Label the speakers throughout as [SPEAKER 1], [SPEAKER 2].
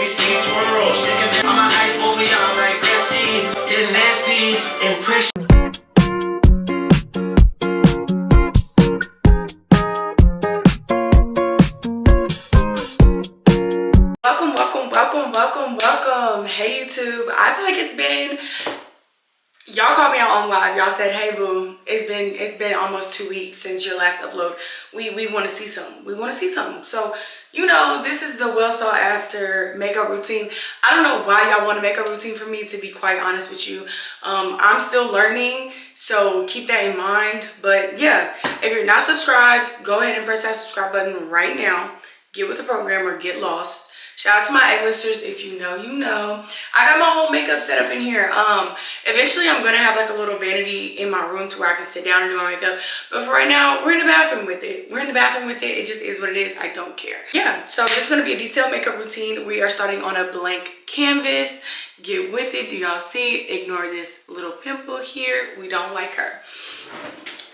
[SPEAKER 1] 360 twirl, shaking it. I'm a ice movie, I'm like Christy, get nasty, impress me. Welcome. Hey YouTube, I feel like it's been, y'all called me out on live. Y'all said, hey boo, it's been almost 2 weeks since your last upload. We want to see something. So, you know, this is the well sought after makeup routine. I don't know why y'all want a makeup routine for me, to be quite honest with you. I'm still learning, so keep that in mind. But yeah, if you're not subscribed, go ahead and press that subscribe button right now. Get with the program or get lost. Shout out to my A-listers. If you know, you know. I got my whole makeup set up in here. Eventually I'm gonna have like a little vanity in my room to where I can sit down and do my makeup. But for right now, we're in the bathroom with it. It just is what it is. I don't care. Yeah, so this is gonna be a detailed makeup routine. We are starting on a blank canvas. Get with it. Do y'all see? Ignore this little pimple here. We don't like her.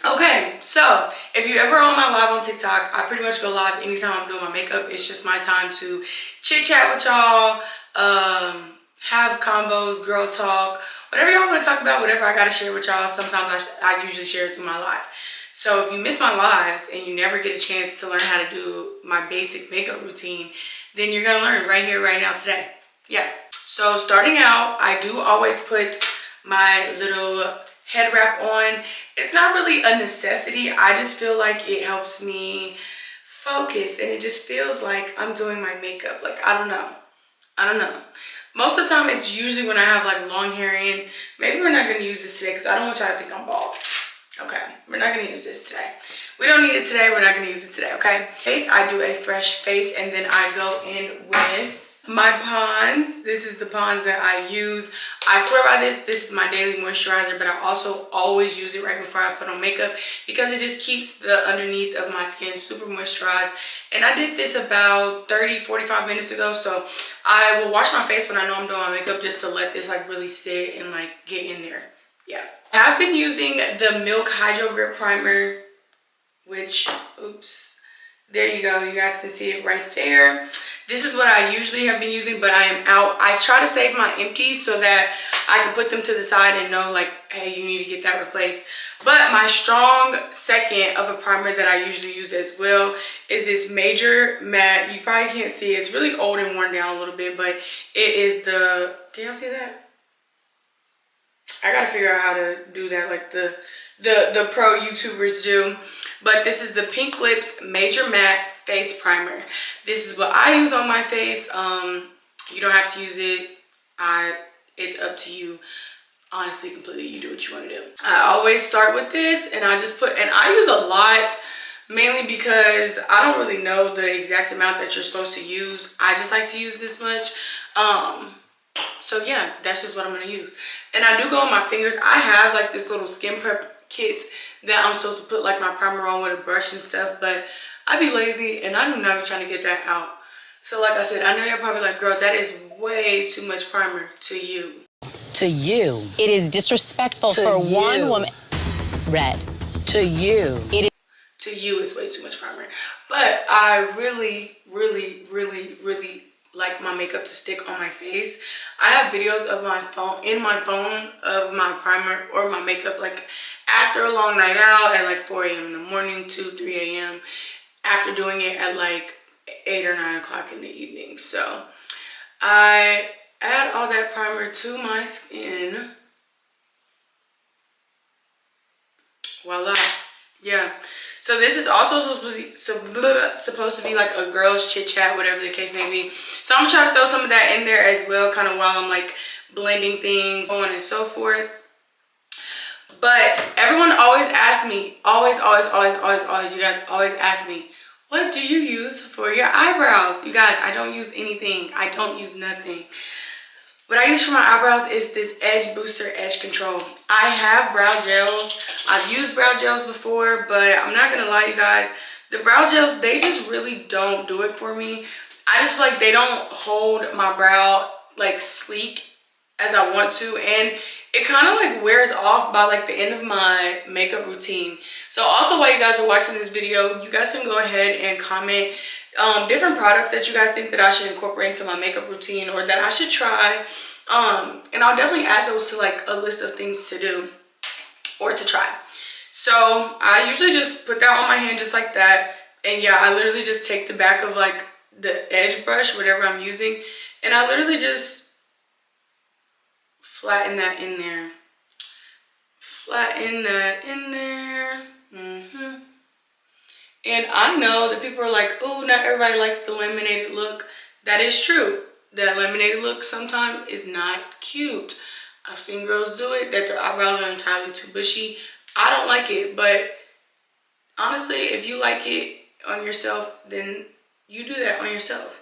[SPEAKER 1] Okay, so if you ever on my live on TikTok, I pretty much go live anytime I'm doing my makeup. It's just my time to chit chat with y'all, have combos, girl talk, whatever y'all want to talk about, whatever I got to share with y'all. Sometimes I usually share it through my live. So if you miss my lives and you never get a chance to learn how to do my basic makeup routine, then you're going to learn right here, right now, today. Yeah. So starting out, I do always put my little head wrap on. It's not really a necessity. I just feel like it helps me focus, and it just feels like I'm doing my makeup. Like, I don't know. Most of the time, it's usually when I have like long hair in. Maybe we're not going to use this today because I don't want y'all to think I'm bald. Okay, we're not going to use this today. We don't need it today. We're not going to use it today, okay? Face, I do a fresh face, and then I go in with my Pond's. This is the Pond's that I use. I swear by this. This is my daily moisturizer, but I also always use it right before I put on makeup because it just keeps the underneath of my skin super moisturized. And I did this about 30-45 minutes ago, so I will wash my face when I know I'm doing my makeup just to let this like really sit and like get in there. Yeah, I've been using the Milk Hydro Grip Primer, which, oops, there you go. You guys can see it right there. This is what I usually have been using, but I am out. I try to save my empties so that I can put them to the side and know like, hey, you need to get that replaced. But my strong second of a primer that I usually use as well is this Major Matte. You probably can't see it. It's really old and worn down a little bit, but it is the, can y'all see that? I gotta figure out how to do that like the pro YouTubers do. But this is the Pink Lips Major Matte Face Primer. This is what I use on my face. You don't have to use it. It's up to you. Honestly, completely, you do what you want to do. I always start with this, and I just put, and I use a lot, mainly because I don't really know the exact amount that you're supposed to use. I just like to use this much. So yeah, that's just what I'm gonna use. And I do go on my fingers. I have like this little skin prep kit that I'm supposed to put like my primer on with a brush and stuff, but I be lazy and I do not be trying to get that out. So like I said, I know you're probably like, girl, that is way too much primer to you.
[SPEAKER 2] To you.
[SPEAKER 3] It is disrespectful
[SPEAKER 2] to
[SPEAKER 3] for
[SPEAKER 2] you.
[SPEAKER 3] one woman. Red.
[SPEAKER 2] To you.
[SPEAKER 3] It is.
[SPEAKER 4] To you is way too much primer. But I really like my makeup to stick on my face. I have videos of my phone of my primer or my makeup like after a long night out at like 4 a.m. in the morning to 3 a.m. after doing it at like 8 or 9 o'clock in the evening. So I add all that primer to my skin. Voila. Yeah. So this is also supposed to be like a girl's chit chat, whatever the case may be. So I'm gonna try to throw some of that in there as well, kind of while I'm like blending things, so on and so forth. But everyone always asks me, always, you guys always ask me, what do you use for your eyebrows? You guys, I don't use anything. I don't use nothing. What I use for my eyebrows is this Edge Booster Edge Control. I have brow gels. I've used brow gels before, but I'm not gonna lie, you guys. The brow gels, they just really don't do it for me. I just feel like they don't hold my brow like sleek as I want to, and it kind of like wears off by like the end of my makeup routine. So also while you guys are watching this video, you guys can go ahead and comment different products that you guys think that I should incorporate into my makeup routine or that I should try. And I'll definitely add those to like a list of things to do or to try. So I usually just put that on my hand just like that. And yeah, I literally just take the back of like the edge brush, whatever I'm using, and I literally just flatten that in there. Flatten that in there. And I know that people are like, oh, not everybody likes the laminated look. That is true. That laminated look sometimes is not cute. I've seen girls do it, that their eyebrows are entirely too bushy. I don't like it, but honestly, if you like it on yourself, then you do that on yourself.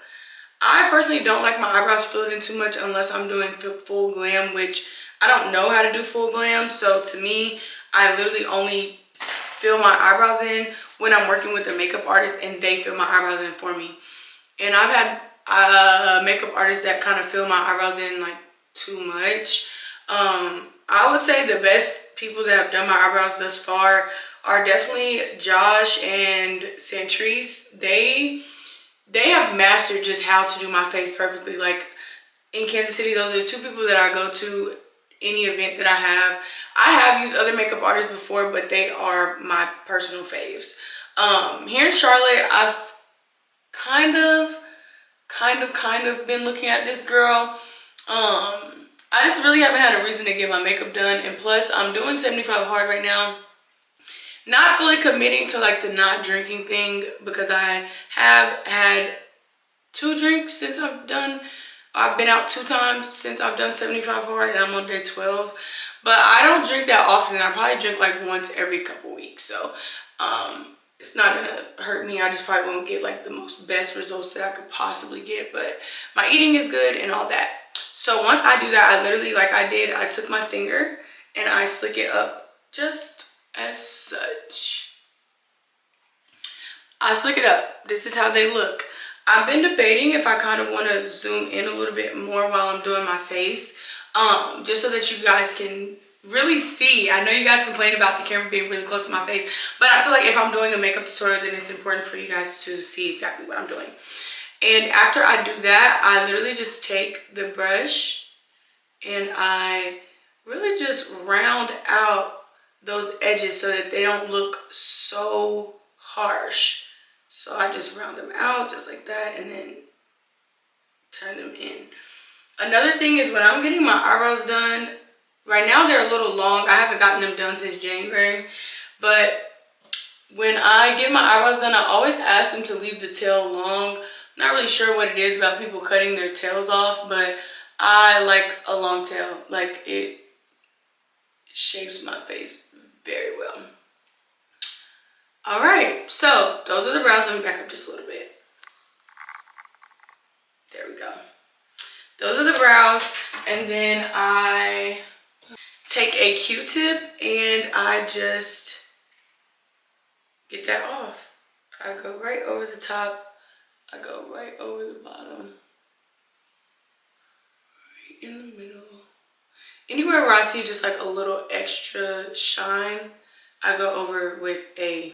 [SPEAKER 4] I personally don't like my eyebrows filled in too much unless I'm doing full glam, which I don't know how to do full glam. So to me, I literally only fill my eyebrows in when I'm working with a makeup artist and they fill my eyebrows in for me. And I've had makeup artists that kind of fill my eyebrows in like too much. I would say the best people that have done my eyebrows thus far are definitely Josh and Centrise. They have mastered just how to do my face perfectly. Like in Kansas City, those are the two people that I go to any event that I have. I have used other makeup artists before, but they are my personal faves. Here in Charlotte, I've kind of been looking at this girl. I just really haven't had a reason to get my makeup done, and plus I'm doing 75 hard right now. Not fully committing to like the not drinking thing because I have had 2 drinks since I've been out 2 times since I've done 75 hard, and I'm on day 12. But I don't drink that often. I probably drink like once every couple weeks. So it's not gonna hurt me. I just probably won't get like the most best results that I could possibly get. But my eating is good and all that. So once I do that, I literally, like I did, I took my finger and I slick it up just as such. I slick it up. This is how they look. I've been debating if I kind of want to zoom in a little bit more while I'm doing my face, just so that you guys can really see. I know you guys complain about the camera being really close to my face, but I feel like if I'm doing a makeup tutorial, then it's important for you guys to see exactly what I'm doing. And after I do that, I literally just take the brush and I really just round out those edges so that they don't look so harsh. So I just round them out just like that and then turn them in. Another thing is when I'm getting my eyebrows done, right now they're a little long. I haven't gotten them done since January, but when I get my eyebrows done, I always ask them to leave the tail long. I'm not really sure what it is about people cutting their tails off, but I like a long tail. Like it shapes my face very well. All right, so those are the brows. Let me back up just a little bit. There we go. Those are the brows, and then I take a Q-tip and I just get that off. I go right over the top. I go right over the bottom. Right in the middle. Anywhere where I see just like a little extra shine, I go over with a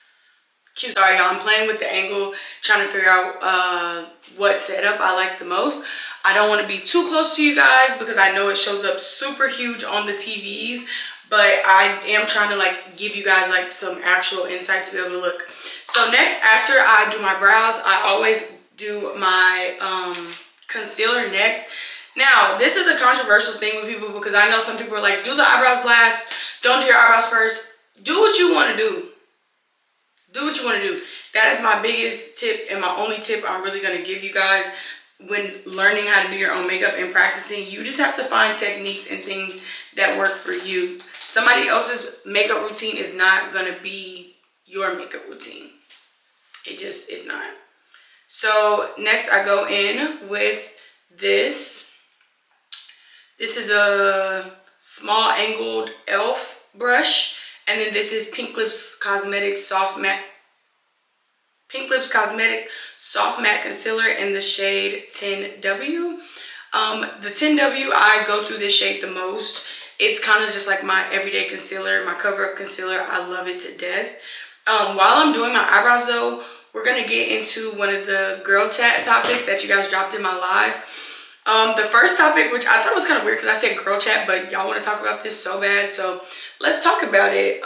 [SPEAKER 4] Q. Sorry, y'all, I'm playing with the angle, trying to figure out what setup I like the most. I don't want to be too close to you guys because I know it shows up super huge on the TVs, but I am trying to like give you guys like some actual insight to be able to look. So next, after I do my brows, I always do my concealer next. Now, this is a controversial thing with people because I know some people are like, do the eyebrows last, don't do your eyebrows first. Do what you want to do. Do what you want to do. That is my biggest tip and my only tip I'm really going to give you guys when learning how to do your own makeup and practicing. You just have to find techniques and things that work for you. Somebody else's makeup routine is not going to be your makeup routine. It just is not. So next I go in with this. This is a small angled e.l.f. brush. And then this is Pink Lips Cosmetics Soft Matte Concealer in the shade 10W. The 10W, I go through this shade the most. It's kind of just like my everyday concealer, my cover-up concealer. I love it to death. While I'm doing my eyebrows though,
[SPEAKER 1] we're gonna get into one of the girl chat topics that you guys dropped in my live. The first topic, which I thought was kind of weird because I said girl chat, but y'all want to talk about this so bad, so let's talk about it.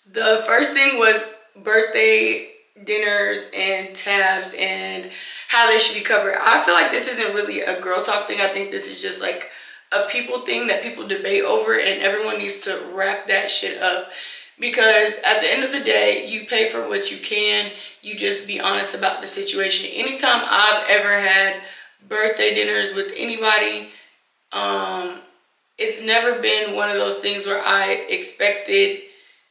[SPEAKER 1] The first thing was birthday dinners and tabs and how they should be covered. I feel like this isn't really a girl talk thing. I think this is just like a people thing that people debate over, and everyone needs to wrap that shit up. Because at the end of the day, you pay for what you can. You just be honest about the situation. Anytime I've ever had birthday dinners with anybody, it's never been one of those things where I expected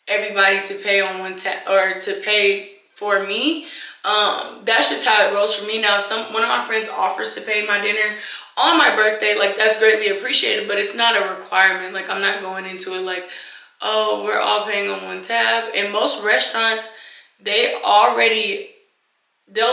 [SPEAKER 1] everybody to pay on one or to pay for me. That's just how it rolls for me. Now, one of my friends offers to pay my dinner on my birthday, like that's greatly appreciated, but it's not a requirement. Like, I'm not going into it like, oh, we're all paying on one tab. In most restaurants, they'll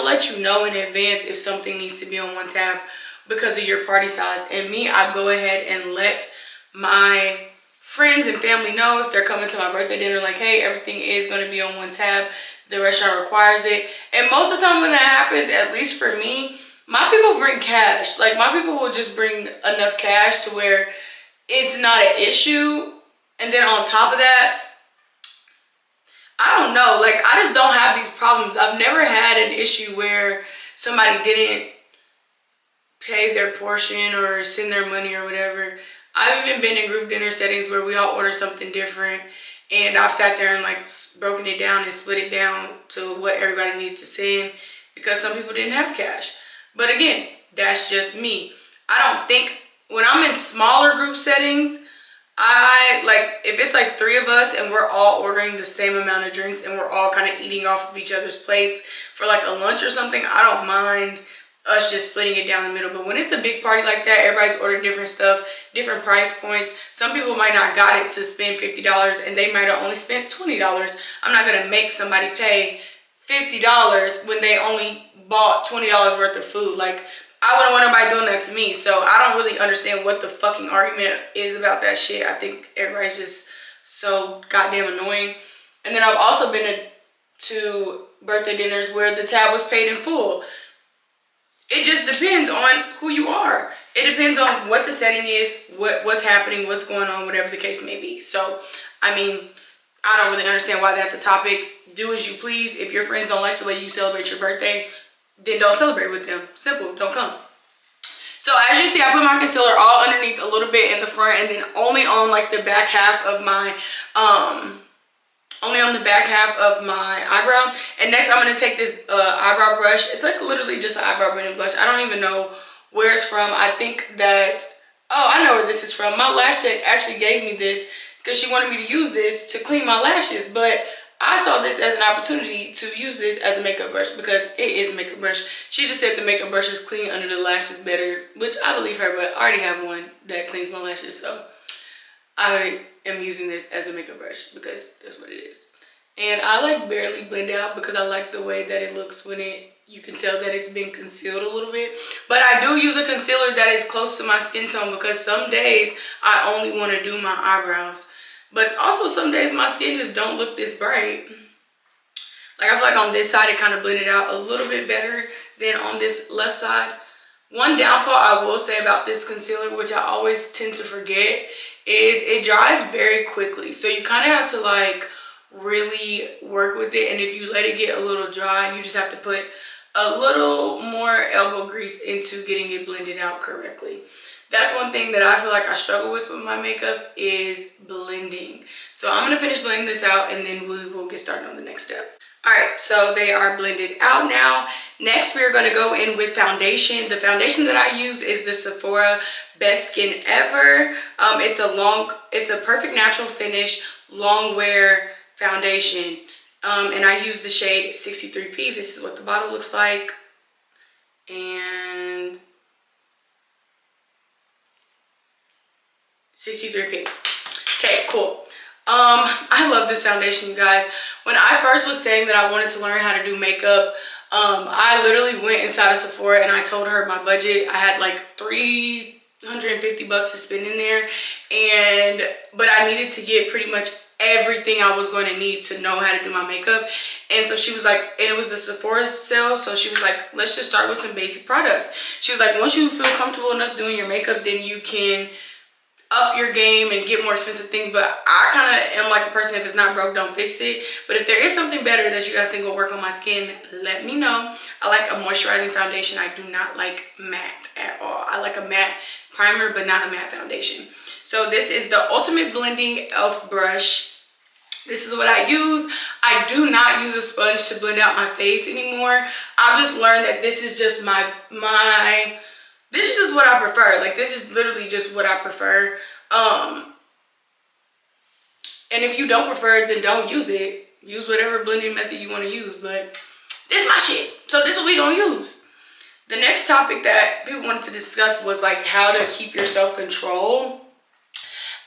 [SPEAKER 1] let you know in advance if something needs to be on one tab because of your party size. And me, I go ahead and let my friends and family know if they're coming to my birthday dinner, like, hey, everything is going to be on one tab. The restaurant requires it. And most of the time when that happens, at least for me, my people bring cash. Like, my people will just bring enough cash to where it's not an issue. And then on top of that, I don't know, like, I just don't have these problems. I've never had an issue where somebody didn't pay their portion or send their money or whatever. I've even been in group dinner settings where we all order something different, and I've sat there and like broken it down and split it down to what everybody needs to send because some people didn't have cash. But again, that's just me. I don't think, when I'm in smaller group settings, if it's like 3 of us and we're all ordering the same amount of drinks and we're all kind of eating off of each other's plates for like a lunch or something, I don't mind us just splitting it down the middle. But when it's a big party like that, everybody's ordering different stuff, different price points. Some people might not got it to spend $50 and they might have only spent $20. I'm not gonna make somebody pay $50 when they only bought $20 worth of food. Like, I wouldn't want nobody doing that to me. So I don't really understand what the fucking argument is about that shit. I think everybody's just so goddamn annoying. And then I've also been to birthday dinners where the tab was paid in full. It just depends on who you are. It depends on what the setting is, what's happening, what's going on, whatever the case may be. So, I mean, I don't really understand why that's a topic. Do as you please. If your friends don't like the way you celebrate your birthday, then don't celebrate with them. Simple, don't come. So as you see, I put my concealer all underneath a little bit in the front, and then only on like the back half of my eyebrow. And next I'm going to take this eyebrow brush. It's like literally just an eyebrow blending blush. I don't even know where it's from. I think that, oh, I know where this is from. My lash tech actually gave me this because she wanted me to use this to clean my lashes, but I saw this as an opportunity to use this as a makeup brush because it is a makeup brush. She just said the makeup brushes clean under the lashes better, which I believe her, but I already have one that cleans my lashes, so I am using this as a makeup brush because that's what it is. And I like barely blend out because I like the way that it looks when you can tell that it's been concealed a little bit. But I do use a concealer that is close to my skin tone because some days I only want to do my eyebrows. But also some days my skin just don't look this bright. Like, I feel like on this side it kind of blended out a little bit better than on this left side. One downfall I will say about this concealer, which I always tend to forget, is it dries very quickly. So you kind of have to like really work with it. And if you let it get a little dry, you just have to put a little more elbow grease into getting it blended out correctly. That's one thing that I feel like I struggle with my makeup is blending. So I'm going to finish blending this out and then we will get started on the next step. Alright, so they are blended out now. Next, we're going to go in with foundation. The foundation that I use is the Sephora Best Skin Ever. It's a perfect natural finish, long wear foundation. And I use the shade 63P. This is what the bottle looks like. And 63P. Okay, cool. I love this foundation, you guys. When I first was saying that I wanted to learn how to do makeup, I literally went inside of Sephora and I told her my budget. I had like $350 to spend in there, but I needed to get pretty much everything I was going to need to know how to do my makeup. And so she was like, and it was the Sephora sale, so she was like, let's just start with some basic products. She was like, once you feel comfortable enough doing your makeup, then you can up your game and get more expensive things. But I kind of am like a person, if it's not broke, don't fix it. But if there is something better that you guys think will work on my skin, let me know. I like a moisturizing foundation. I do not like matte at all. I like a matte primer, but not a matte foundation. So this is the Ultimate Blending e.l.f. brush. This is what I use. I do not use a sponge to blend out my face anymore. I've just learned that this is just this is just what I prefer. Like, this is literally just what I prefer. And if you don't prefer it, then don't use it. Use whatever blending method you want to use. But this is my shit. So this is what we gonna use. The next topic that people wanted to discuss was like how to keep your self-control.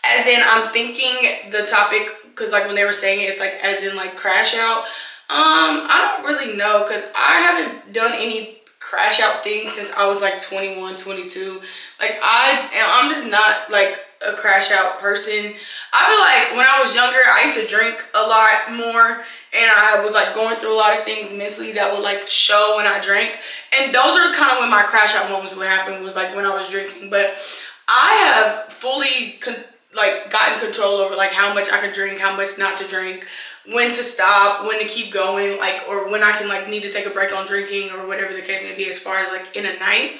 [SPEAKER 1] As in, I'm thinking the topic, because like when they were saying it, it's like as in like crash out. I don't really know, because I haven't done any crash out things since I was like 21, 22. Like I'm just not like a crash out person. I feel like when I was younger, I used to drink a lot more, and I was like going through a lot of things mentally that would like show when I drank. And those are kind of when my crash out moments would happen, was like when I was drinking. But I have fully gotten control over like how much I can drink, how much not to drink, when to stop, when to keep going, like, or when I can like need to take a break on drinking, or whatever the case may be, as far as like in a night.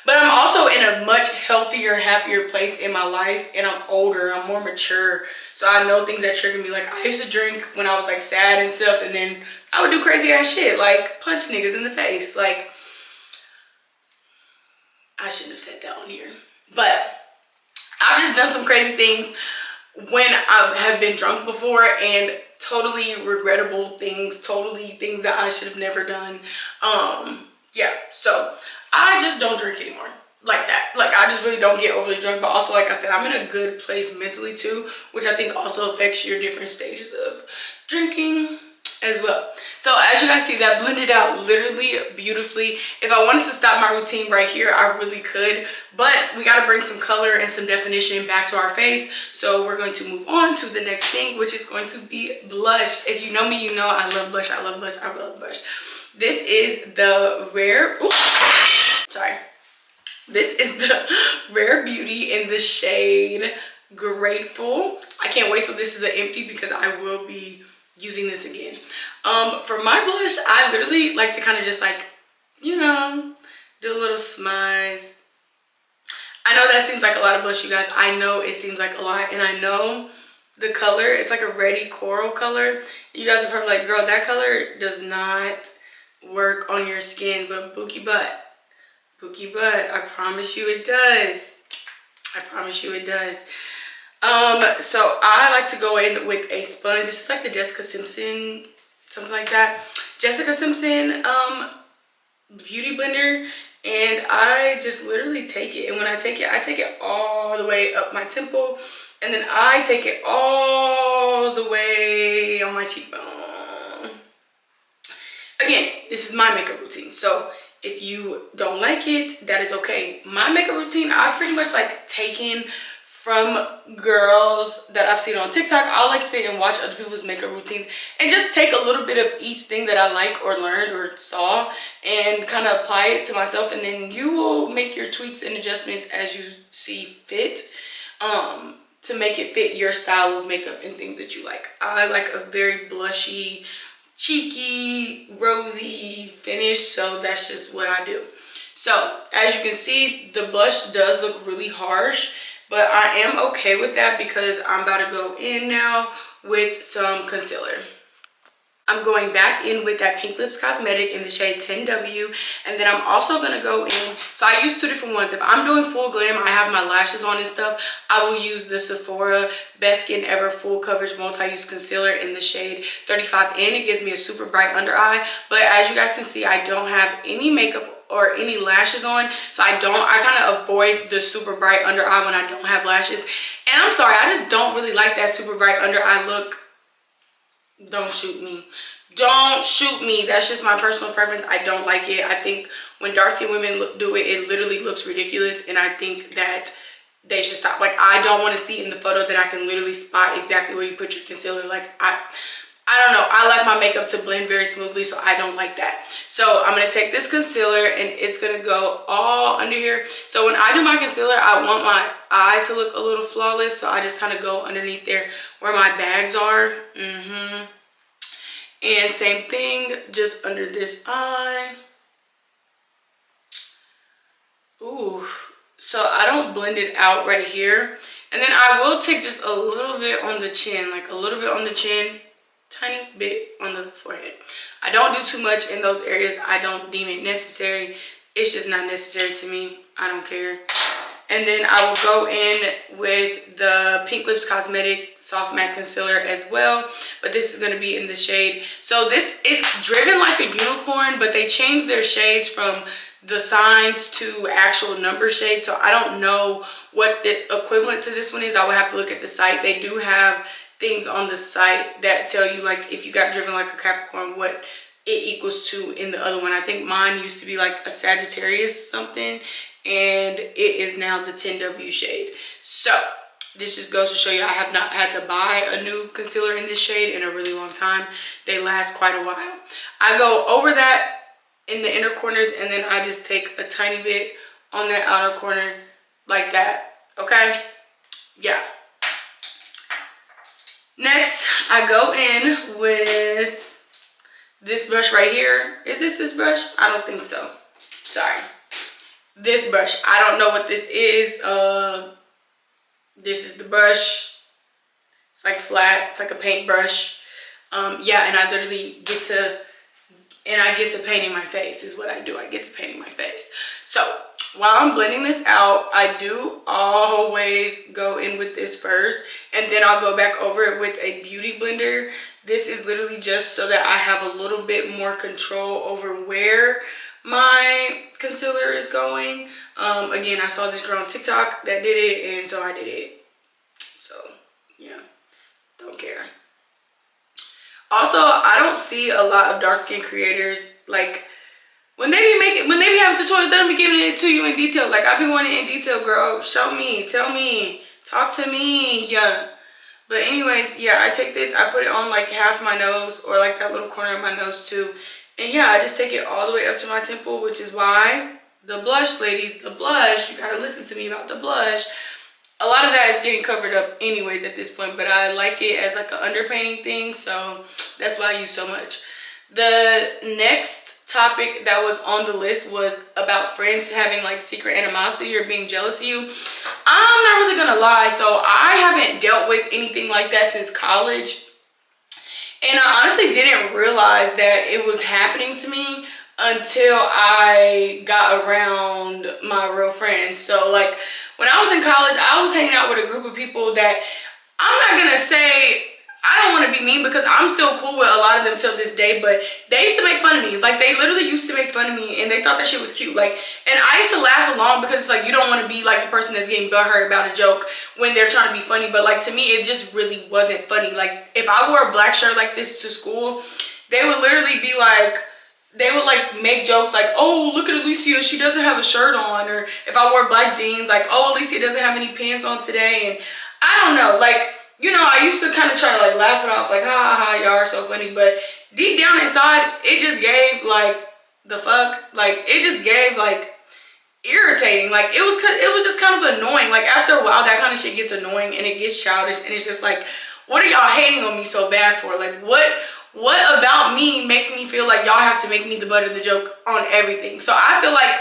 [SPEAKER 1] But I'm also in a much healthier, happier place in my life, and I'm older, I'm more mature, so I know things that trigger me. Like, I used to drink when I was like sad and stuff, and then I would do crazy ass shit, like punch niggas in the face. Like, I shouldn't have said that on here, but I've just done some crazy things when I have been drunk before, and totally regrettable things, totally things that I should have never done. Yeah, so I just don't drink anymore like that. Like, I just really don't get overly drunk. But also, like I said, I'm in a good place mentally too, which I think also affects your different stages of drinking as well. So as you guys see, that blended out literally beautifully. If I wanted to stop my routine right here, I really could, but we got to bring some color and some definition back to our face. So we're going to move on to the next thing, which is going to be blush. If you know me, you know I love blush. I love blush. I love blush. This is the This is the Rare Beauty in the shade Grateful. I can't wait till this is an empty, because I will be using this again. For my blush, I literally like to kind of just like, you know, do a little smize. I know that seems like a lot of blush, you guys. I know it seems like a lot, and I know the color, it's like a reddy coral color. You guys are probably like, girl, that color does not work on your skin, but Bookie Butt, I promise you it does. I promise you it does. So I like to go in with a sponge. This is like the Jessica Simpson, something like that. Jessica Simpson beauty blender, and I just literally take it. And when I take it all the way up my temple, and then I take it all the way on my cheekbone. Again, this is my makeup routine, so if you don't like it, that is okay. My makeup routine, I've pretty much like taken from girls that I've seen on TikTok. I'll like sit and watch other people's makeup routines and just take a little bit of each thing that I like or learned or saw and kind of apply it to myself, and then you will make your tweaks and adjustments as you see fit, to make it fit your style of makeup and things that you like. I like a very blushy, cheeky, rosy finish, so that's just what I do. So as you can see, the blush does look really harsh, but I am okay with that because I'm about to go in now with some concealer. I'm going back in with that Pink Lips Cosmetic in the shade 10W, and then I'm also gonna go in, so I use two different ones. If I'm doing full glam, I have my lashes on and stuff, I will use the Sephora Best Skin Ever Full Coverage Multi-Use Concealer in the shade 35N. It gives me a super bright under eye, but as you guys can see, I don't have any makeup or any lashes on, so I kind of avoid the super bright under eye when I don't have lashes. And I'm sorry, I just don't really like that super bright under eye look. Don't shoot me. Don't shoot me. That's just my personal preference. I don't like it. I think when dark skinned women do it, it literally looks ridiculous, and I think that they should stop. Like, I don't want to see in the photo that I can literally spot exactly where you put your concealer. Like, I don't know. I like my makeup to blend very smoothly, so I don't like that. So I'm going to take this concealer and it's going to go all under here. So when I do my concealer, I want my eye to look a little flawless. So I just kind of go underneath there where my bags are. And same thing, just under this eye. Ooh. So I don't blend it out right here. And then I will take just a little bit on the chin, like a little bit on the chin. Tiny bit on the forehead. I don't do too much in those areas. I don't deem it necessary. It's just not necessary to me. I don't care. And then I will go in with the Pink Lips Cosmetic Soft Matte Concealer as well. But this is going to be in the shade. So this is driven like a unicorn, but they changed their shades from the signs to actual number shades. So I don't know what the equivalent to this one is. I would have to look at the site. They do have things on the site that tell you, like, if you got driven like a Capricorn, what it equals to in the other one. I think mine used to be like a Sagittarius something, and it is now the 10W shade. So this just goes to show you I have not had to buy a new concealer in this shade in a really long time. They last quite a while. I go over that in the inner corners, and then I just take a tiny bit on that outer corner like that. Okay, yeah. Next, I go in with this brush right here. Is this brush? I don't think so. Sorry. This brush. I don't know what this is. This is the brush. It's like flat. It's like a paintbrush. Yeah, and I literally get to painting my face is what I do. I get to painting my face. So while I'm blending this out, I do always go in with this first, and then I'll go back over it with a beauty blender. This is literally just so that I have a little bit more control over where my concealer is going. Again, I saw this girl on TikTok that did it, and so I did it. So yeah, don't care. Also, I don't see a lot of dark skin creators, like, when they be having tutorials, they don't be giving it to you in detail. Like, I be wanting it in detail, girl. Show me, tell me, talk to me, yeah. But anyways, yeah, I take this, I put it on like half my nose, or like that little corner of my nose too. And yeah, I just take it all the way up to my temple, which is why the blush, ladies, the blush, you gotta listen to me about the blush. A lot of that is getting covered up anyways at this point, but I like it as like an underpainting thing, so that's why I use so much. The next topic that was on the list was about friends having like secret animosity or being jealous of you. I'm not really gonna lie, so I haven't dealt with anything like that since college, and I honestly didn't realize that it was happening to me until I got around my real friends. So like when I was in college, I was hanging out with a group of people that I'm not gonna say, I don't want to be mean because I'm still cool with a lot of them till this day, but they used to make fun of me. Like, they literally used to make fun of me, and they thought that shit was cute. Like, and I used to laugh along because it's like, you don't want to be like the person that's getting butthurt about a joke when they're trying to be funny. But like, to me, it just really wasn't funny. Like, if I wore a black shirt like this to school, they would literally be like, they would like make jokes like, oh, look at Alicia, she doesn't have a shirt on. Or if I wore black jeans, like, oh, Alicia doesn't have any pants on today. And I don't know, like, you know, I used to kind of try to like laugh it off, like, ha ha ha, y'all are so funny. But deep down inside, it just gave like, the fuck, like, it just gave like irritating. Like, it was just kind of annoying. Like, after a while, that kind of shit gets annoying and it gets childish, and it's just like, what are y'all hating on me so bad for? Like, what about me makes me feel like y'all have to make me the butt of the joke on everything? So I feel like,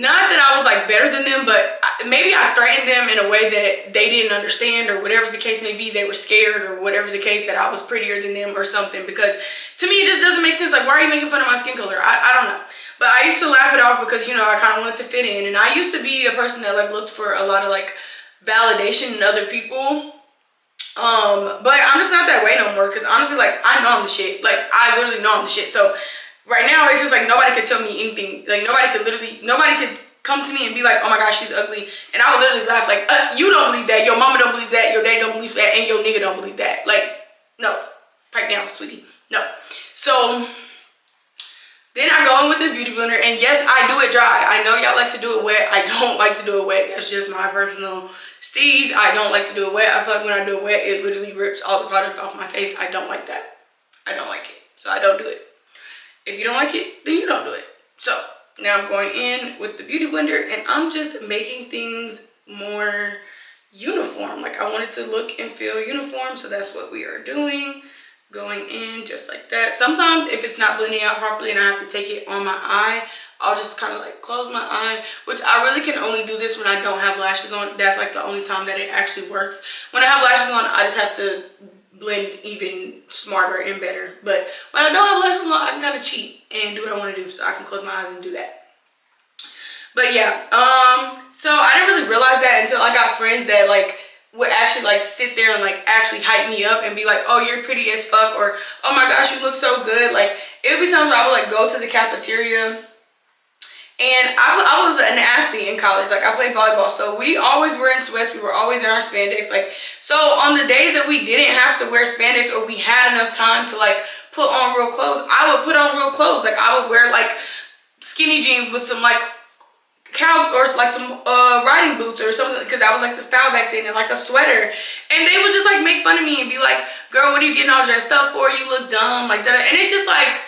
[SPEAKER 1] not that I was like better than them, but maybe I threatened them in a way that they didn't understand, or whatever the case may be. They were scared, or whatever the case, that I was prettier than them or something. Because to me, it just doesn't make sense. Like, why are you making fun of my skin color? I don't know. But I used to laugh it off because, you know, I kind of wanted to fit in. And I used to be a person that like looked for a lot of like validation in other people. But I'm just not that way no more, because honestly, like, I know I'm the shit. Like, I literally know I'm the shit. So right now, it's just like, nobody could tell me anything. Like, nobody could come to me and be like, oh my gosh, she's ugly. And I would literally laugh like, you don't believe that, your mama don't believe that, your dad don't believe that, and your nigga don't believe that. Like, no, pipe down, sweetie, no. So then I go in with this beauty blender, and yes, I do it
[SPEAKER 4] dry. I know y'all like to do it wet. I don't like to do it wet. That's just my personal steez. I don't like to do it wet. I feel like when I do it wet, it literally rips all the product off my face. I don't like that. I don't like it. So I don't do it. If you don't like it, then you don't do it. So now I'm going in with the Beauty Blender and I'm just making things more uniform. Like I want it to look and feel uniform. So that's what we are doing. Going in just like that. Sometimes if it's not blending out properly and I have to take it on my eye, I'll just kind of like close my eye, which I really can only do this when I don't have lashes on. That's like the only time that it actually works. When I have lashes on, I just have to blend even smarter and better. But when I don't have lashes on, I can kind of cheat and do what I want to do. So I can close my eyes and do that. But yeah, so I didn't really realize that until I got friends that like would actually like sit there and like actually hype me up and be like, oh, you're pretty as fuck, or oh my gosh, you look so good. Like it would be times where I would like go to the cafeteria, and I was an athlete in college. Like I played volleyball, so we always were in sweats. We were always in our spandex. Like so on the days that we didn't have to wear spandex or we had enough time to like put on real clothes, I would put on real clothes. Like I would wear like skinny jeans with some like or like some riding boots or something, because that was like the style back then, and like a sweater, and they would just like make fun of me and be like, girl, what are you getting all dressed up for? You look dumb, like that. And it's just like,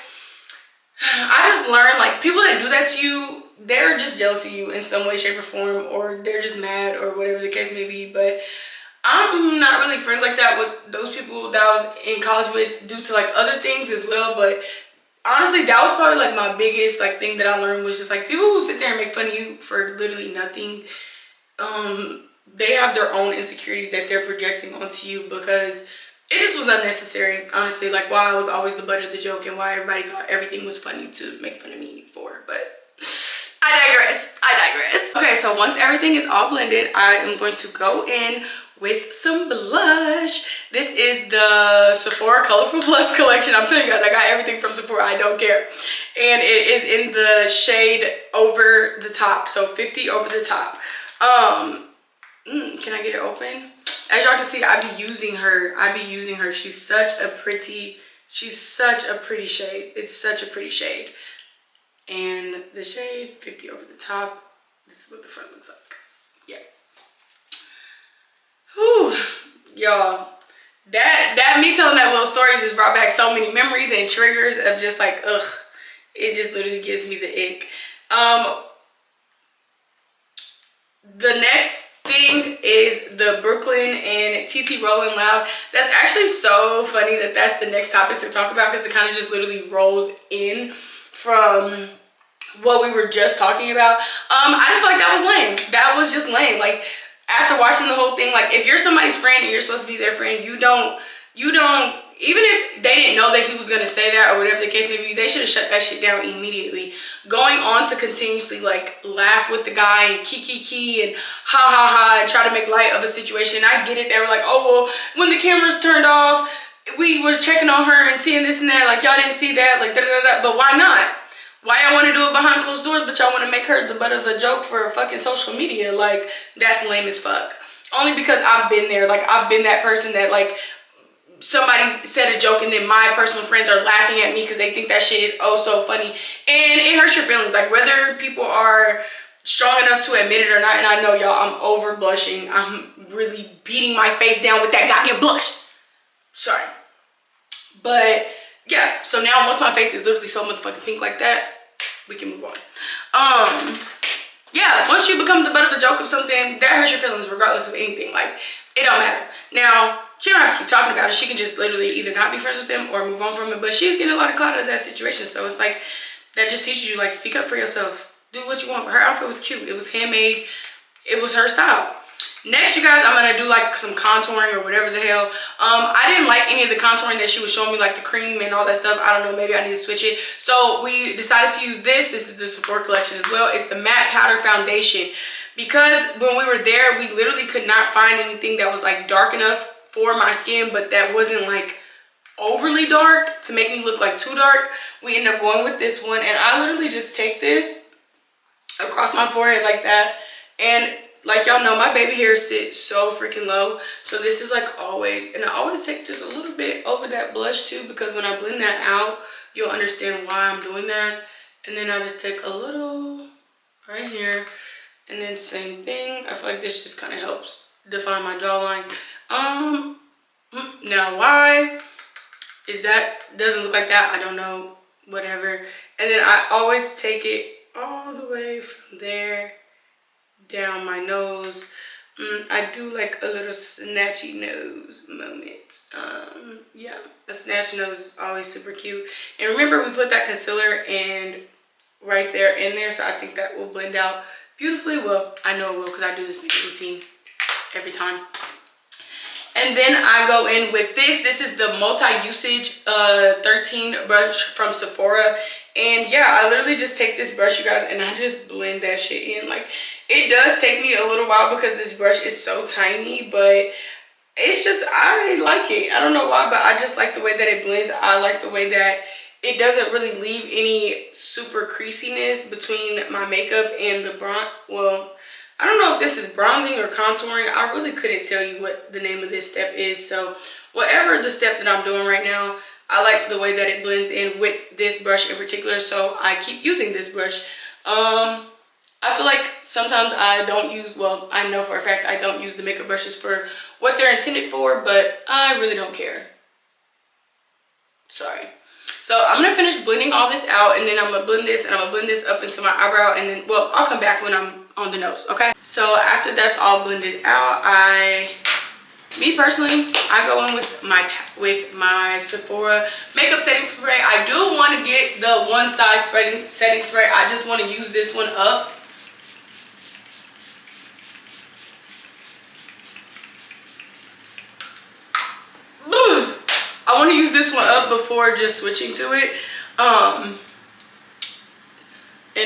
[SPEAKER 4] I just learned like people that do that to you, they're just jealous of you in some way, shape, or form, or they're just mad or whatever the case may be. But I'm not really friends like that with those people that I was in college with due to like other things as well. But honestly, that was probably like my biggest like thing that I learned, was just like people who sit there and make fun of you for literally nothing. They have their own insecurities that they're projecting onto you, because it just was unnecessary, honestly. Like why I was always the butt of the joke and why everybody thought everything was funny to make fun of me for. But I digress. Okay, so once everything is all blended, I am going to go in with some blush. This is the Sephora Colorful Blush collection. I'm telling you guys, I got everything from Sephora. I don't care. And it is in the shade Over the Top. So 50 Over the Top. Can I get it open? As y'all can see, I be using her. She's such a pretty shade. It's such a pretty shade. And the shade 50 Over the Top. This is what the front looks like. Yeah. Whew, y'all, that me telling that little story just brought back so many memories and triggers of just like, ugh, it just literally gives me the ick. The next thing is the Brooklyn and TT Rolling Loud. That's actually so funny that that's the next topic to talk about, because it kind of just literally rolls in from what we were just talking about. I just feel like that was lame. That was just lame. Like, after watching the whole thing, like if you're somebody's friend and you're supposed to be their friend, you don't, even if they didn't know that he was gonna say that or whatever the case may be, they should have shut that shit down immediately. Going on to continuously like laugh with the guy and kiki and ha and try to make light of a situation. I get it. They were like, oh well, when the cameras turned off, we were checking on her and seeing this and that. Like y'all didn't see that, like But why not? Why y'all want to do it behind closed doors, but y'all want to make her the butt of the joke for fucking social media? Like, that's lame as fuck. Only because I've been there. Like, I've been that person that, like, somebody said a joke and then my personal friends are laughing at me because they think that shit is oh so funny. And it hurts your feelings. Like, whether people are strong enough to admit it or not, and I know y'all, I'm over blushing. I'm really beating my face down with that goddamn blush. Sorry. But yeah, so now once my face is literally so motherfucking pink like that, we can move on. Yeah, once you become the butt of the joke of something, that hurts your feelings regardless of anything. Like, it don't matter. Now, she don't have to keep talking about it. She can just literally either not be friends with them or move on from it. But she's getting a lot of clout out of that situation. So it's like, that just teaches you, like, speak up for yourself. Do what you want. Her outfit was cute. It was handmade. It was her style. Next, you guys, I'm going to do like some contouring or whatever the hell. I didn't like any of the contouring that she was showing me, like the cream and all that stuff. I don't know, maybe I need to switch it. So we decided to use this. This is the Sephora collection as well. It's the matte powder foundation. Because when we were there, we literally could not find anything that was like dark enough for my skin, but that wasn't like overly dark to make me look like too dark. We ended up going with this one, and I literally just take this across my forehead like that. And like y'all know, my baby hair sits so freaking low. So this is like always, and I always take just a little bit over that blush too, because when I blend that out, you'll understand why I'm doing that. And then I just take a little right here. And then same thing. I feel like this just kind of helps define my jawline. Now why is that doesn't look like that? I don't know, whatever. And then I always take it all the way from there down my nose. I do like a little snatchy nose moment. Yeah, a snatchy nose is always super cute. And remember, we put that concealer and right there in there, so I think that will blend out beautifully. Well, I know it will because I do this makeup routine every time. And then I go in with this. This is the multi-usage 13 brush from Sephora. And yeah, I literally just take this brush, you guys, and I just blend that shit in. Like, it does take me a little while because this brush is so tiny, but it's just, I like it. I don't know why, but I just like the way that it blends. I like the way that it doesn't really leave any super creasiness between my makeup and the bronze. Well, I don't know if this is bronzing or contouring. I really couldn't tell you what the name of this step is. So whatever the step that I'm doing right now, I like the way that it blends in with this brush in particular. So I keep using this brush. I feel like sometimes I don't use, well, I know for a fact I don't use the makeup brushes for what they're intended for, but I really don't care. Sorry. So I'm gonna finish blending all this out, and then I'm gonna blend this, and I'm gonna blend this up into my eyebrow, and then, well, I'll come back when I'm on the nose, okay? So after that's all blended out, me personally, I go in with my Sephora makeup setting spray. I do want to get the one size setting spray. I just want to use this one up. I want to use this one up before just switching to it. And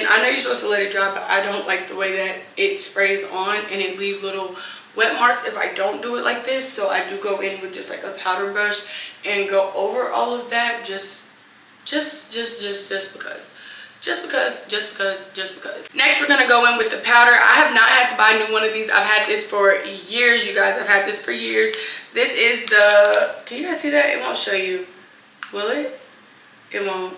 [SPEAKER 4] I know you're supposed to let it dry, but I don't like the way that it sprays on and it leaves little wet marks if I don't do it like this. So I do go in with just like a powder brush and go over all of that just because. Just because. Next, we're gonna go in with the powder. I have not had to buy a new one of these. I've had this for years, you guys. I've had this for years. This is the, can you guys see that? It won't show you. Will it? It won't.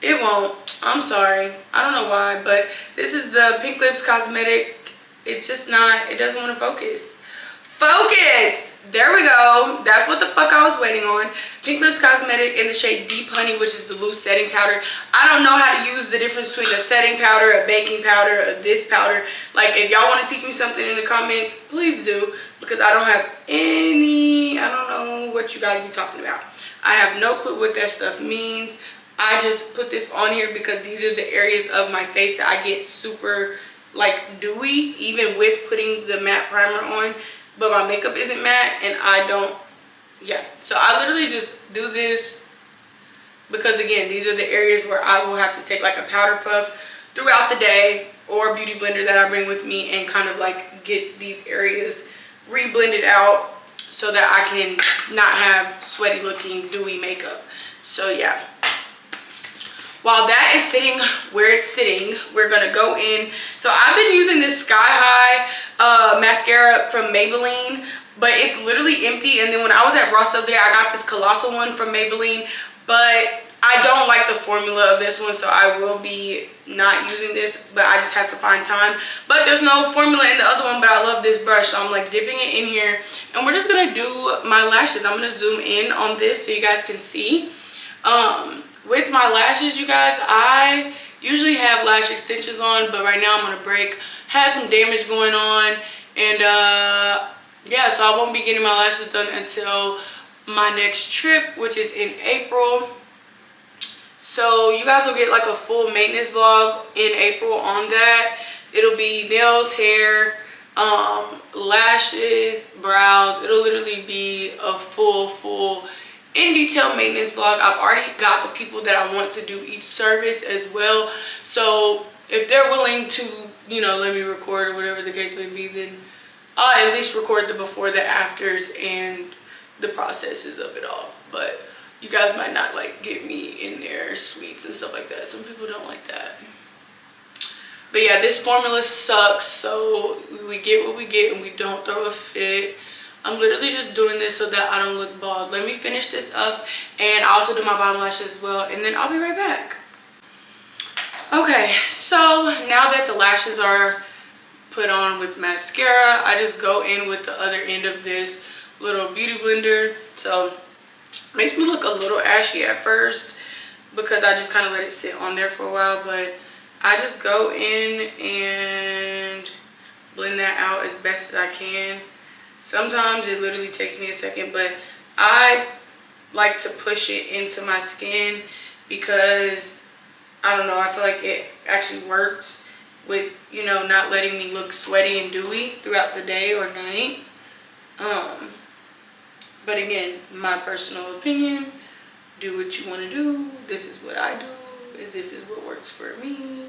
[SPEAKER 4] It won't. I'm sorry. I don't know why, but this is the Pink Lips Cosmetic. It's just not, it doesn't want to focus. Focus! There we go. That's what the fuck I was waiting on. Pink Lips Cosmetic in the shade Deep Honey, which is the loose setting powder. I don't know how to use the difference between a setting powder, a baking powder, this powder. Like, if y'all want to teach me something in the comments, please do. Because I don't have any, I don't know what you guys be talking about. I have no clue what that stuff means. I just put this on here because these are the areas of my face that I get super like dewy, even with putting the matte primer on. But my makeup isn't matte and I don't, yeah. So I literally just do this because, again, these are the areas where I will have to take like a powder puff throughout the day or a beauty blender that I bring with me and kind of like get these areas re-blended out so that I can not have sweaty looking dewy makeup. So yeah. While that is sitting where it's sitting, we're gonna go in. So I've been using this Sky High mascara from Maybelline, but it's literally empty. And then when I was at Ross the other day, I got this Colossal one from Maybelline, but I don't like the formula of this one, so I will be not using this, but I just have to find time. But there's no formula in the other one, but I love this brush, so I'm like dipping it in here. And we're just gonna do my lashes. I'm gonna zoom in on this so you guys can see. With my lashes, you guys, I usually have lash extensions on, but right now I'm on a break. Had some damage going on, and yeah, so I won't be getting my lashes done until my next trip, which is in April. So you guys will get like a full maintenance vlog in April on that. It'll be nails, hair, lashes, brows. It'll literally be a full in detail maintenance vlog. I've already got the people that I want to do each service as well. So if they're willing to, you know, let me record or whatever the case may be, then I'll at least record the before, the afters, and the processes of it all. But you guys might not like get me in their sweets and stuff like that. Some people don't like that. But yeah, this formula sucks, so we get what we get and we don't throw a fit. I'm literally just doing this so that I don't look bald. Let me finish this up, and I'll also do my bottom lashes as well, and then I'll be right back. Okay, so now that the lashes are put on with mascara, I just go in with the other end of this little beauty blender. So it makes me look a little ashy at first because I just kind of let it sit on there for a while, but I just go in and blend that out as best as I can. Sometimes it literally takes me a second, but I like to push it into my skin because I don't know, I feel like it actually works with, you know, not letting me look sweaty and dewy throughout the day or night. But again, my personal opinion, do what you want to do. This is what I do. This is what works for me.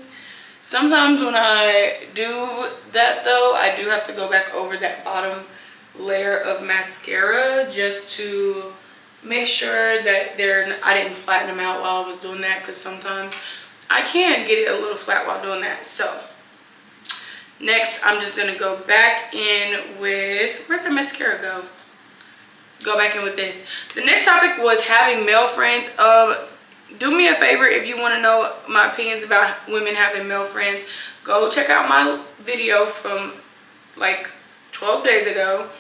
[SPEAKER 4] Sometimes when I do that though, I do have to go back over that bottom layer of mascara just to make sure that I didn't flatten them out while I was doing that, because sometimes I can get it a little flat while doing that. So next I'm just gonna go back in with, where'd the mascara go? Go back in with this. The next topic was having male friends. Do me a favor, if you want to know my opinions about women having male friends, go check out my video from like 12 days ago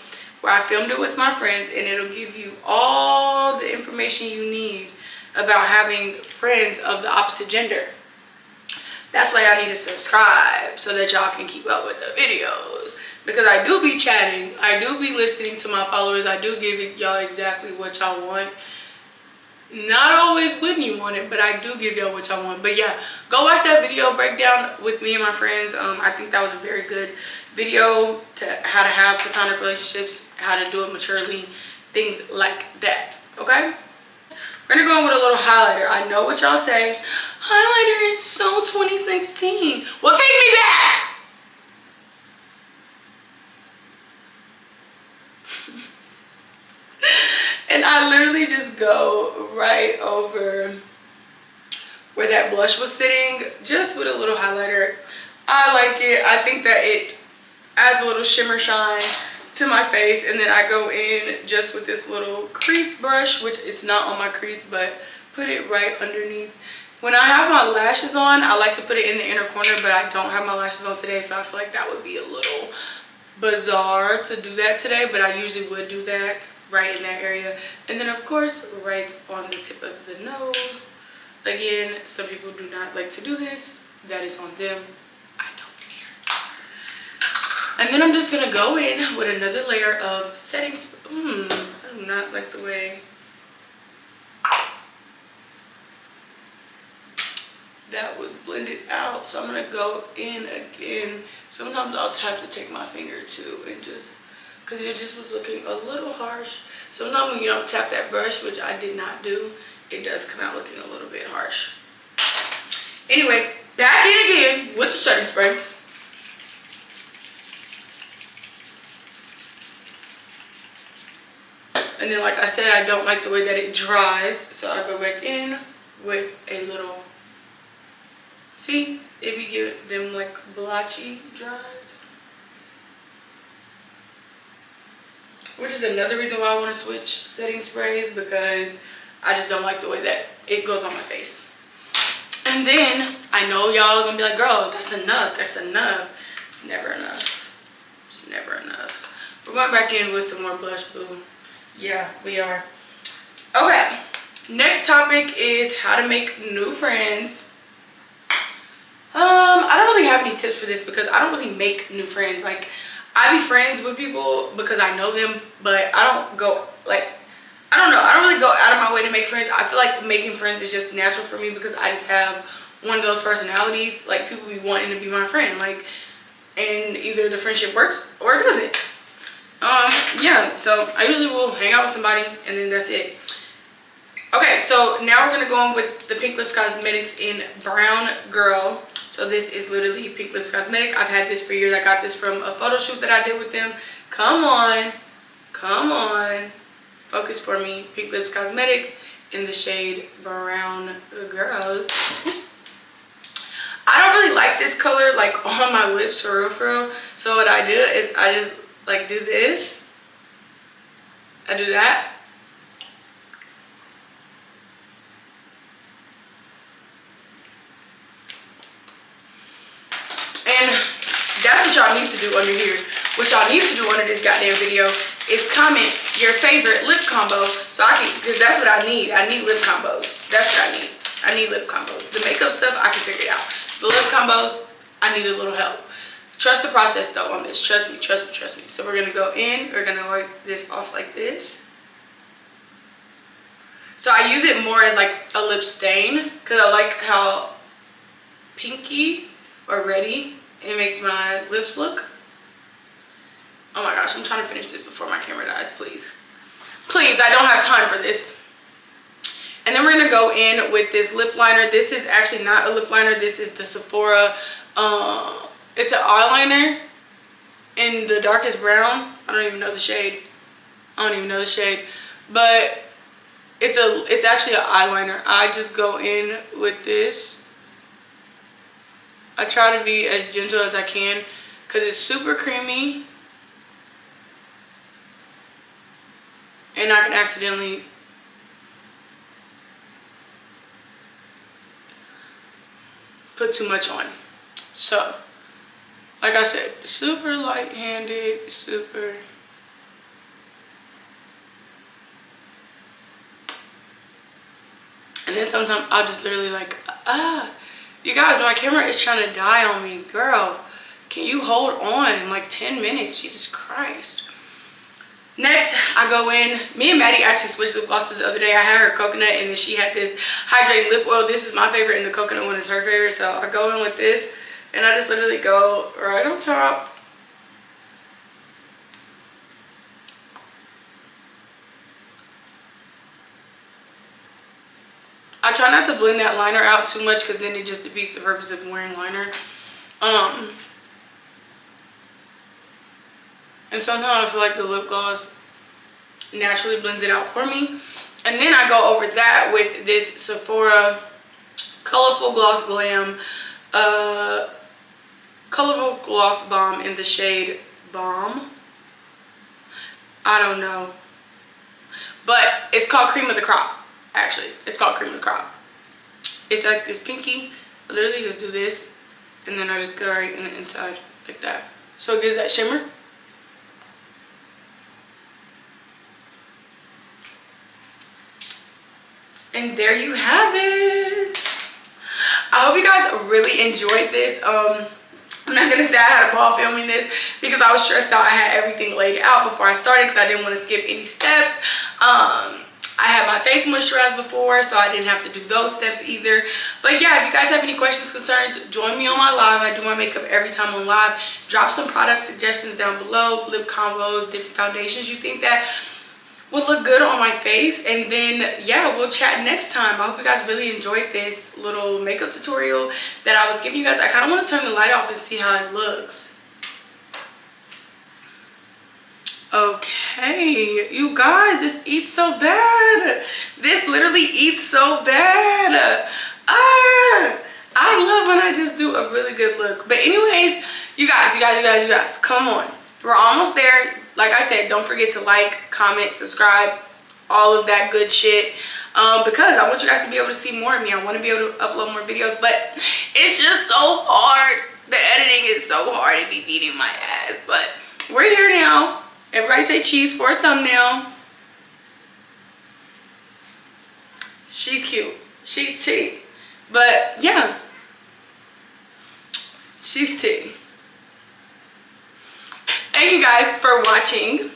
[SPEAKER 4] where I filmed it with my friends, and it'll give you all the information you need about having friends of the opposite gender. That's why y'all need to subscribe so that y'all can keep up with the videos, because I do be chatting, I do be listening to my followers, I do give y'all exactly what y'all want. Not always when you want it, but I do give y'all what y'all want. But yeah, go watch that video breakdown with me and my friends. I think that was a very good video to how to have platonic relationships, how to do it maturely, things like that. Okay, we're gonna go in with a little highlighter. I know what y'all say, highlighter is so 2016. Well, take me back. And I literally just go right over where that blush was sitting, just with a little highlighter. I like it. I think that it adds a little shimmer shine to my face. And then I go in just with this little crease brush, which is not on my crease, but put it right underneath. When I have my lashes on, I like to put it in the inner corner, but I don't have my lashes on today, so I feel like that would be a little bizarre to do that today, but I usually would do that right in that area. And then of course right on the tip of the nose. Again, some people do not like to do this. That is on them. I don't care. And then I'm just gonna go in with another layer of setting spray. I do not like the way that was blended out, so I'm gonna go in again. Sometimes I'll have to take my finger too and just, because it just was looking a little harsh. Sometimes when you don't tap that brush, which I did not do, it does come out looking a little bit harsh. Anyways, back in again with the setting spray. And then like I said, I don't like the way that it dries, so I go back in with a little, see, it be give them like blotchy dries. Which is another reason why I want to switch setting sprays, because I just don't like the way that it goes on my face. And then I know y'all are gonna be like, girl, that's enough, that's enough. It's never enough. It's never enough. We're going back in with some more blush, boo. Yeah, we are. Okay, next topic is how to make new friends. I don't really have any tips for this because I don't really make new friends. Like, I be friends with people because I know them, but I don't go, like, I don't know, I don't really go out of my way to make friends. I feel like making friends is just natural for me because I just have one of those personalities. Like, people be wanting to be my friend, like, and either the friendship works or it doesn't. Yeah, so I usually will hang out with somebody and then that's it. Okay, so now we're gonna go on with the Pink Lips Cosmetics in Brown Girl. So this is literally Pink Lips Cosmetic. I've had this for years. I got this from a photo shoot that I did with them. Come on, come on. Focus for me. Pink Lips Cosmetics in the shade Brown Girl. I don't really like this color like on my lips for real, for real. So what I do is I just like do this. I do that.
[SPEAKER 1] That's what y'all need to do under here. What y'all need to do under this goddamn video is comment your favorite lip combo so I can, because that's what I need. I need lip combos. That's what I need. I need lip combos. The makeup stuff, I can figure it out. The lip combos, I need a little help. Trust the process though on this. Trust me, trust me, trust me. So we're gonna go in, we're gonna wipe this off like this. So I use it more as like a lip stain because I like how pinky or reddy it makes my lips look. Oh my gosh, I'm trying to finish this before my camera dies, please. Please, I don't have time for this. And then we're gonna go in with this lip liner. This is actually not a lip liner. This is the Sephora, it's an eyeliner in the darkest brown. I don't even know the shade. I don't even know the shade. But it's actually an eyeliner. I just go in with this. I try to be as gentle as I can because it's super creamy. And I can accidentally put too much on. So, like I said, super light-handed, super. And then sometimes I'll just literally like, you guys, my camera is trying to die on me. Girl, can you hold on like 10 minutes? Jesus Christ. Next, I go in. Me and Maddie actually switched lip glosses the other day. I had her coconut and then she had this hydrating lip oil. This is my favorite and the coconut one is her favorite. So I go in with this and I just literally go right on top. I try not to blend that liner out too much because then it just defeats the purpose of wearing liner. And sometimes I feel like the lip gloss naturally blends it out for me. And then I go over that with this Sephora Colorful Gloss Glam, Colorful Gloss Bomb in the shade Balm. I don't know. But it's called Cream of the Crop. Actually, it's called Cream of the Crop. It's like this pinky. I literally just do this and then I just go right in the inside like that. So it gives that shimmer. And there you have it. I hope you guys really enjoyed this. I'm not gonna say I had a ball filming this because I was stressed out. I had everything laid out before I started because I didn't want to skip any steps. I had my face moisturized before, so I didn't have to do those steps either. But yeah, if you guys have any questions, concerns, join me on my live. I do my makeup every time on live. Drop some product suggestions down below, lip combos, different foundations you think that would look good on my face. And then yeah, we'll chat next time. I hope you guys really enjoyed this little makeup tutorial that I was giving you guys. I kind of want to turn the light off and see how it looks. Okay, you guys, this eats so bad. This literally eats so bad. I love when I just do a really good look. But anyways, you guys, come on. We're almost there. Like I said, don't forget to like, comment, subscribe, all of that good shit. Because I want you guys to be able to see more of me. I want to be able to upload more videos, but it's just so hard. The editing is so hard. It be beating my ass. But we're here now. Everybody say cheese for a thumbnail. She's cute. She's tea. But yeah. She's tea. Thank you guys for watching.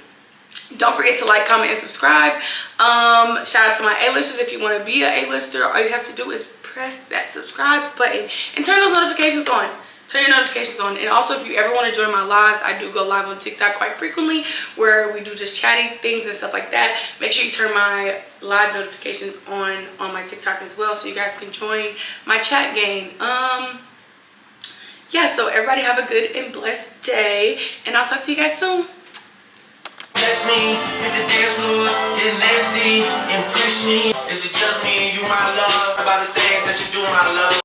[SPEAKER 1] Don't forget to like, comment, and subscribe. Shout out to my A-listers. If you want to be an A-lister, all you have to do is press that subscribe button and turn those notifications on. Turn your notifications on. And also, if you ever want to join my lives, I do go live on TikTok quite frequently where we do just chatty things and stuff like that. Make sure you turn my live notifications on my TikTok as well so you guys can join my chat game. Yeah, so everybody have a good and blessed day, and I'll talk to you guys soon.
[SPEAKER 5] Bless me, hit the dance floor, get nasty, impress me. Is it just me and you, my love? About the things that you do, my love.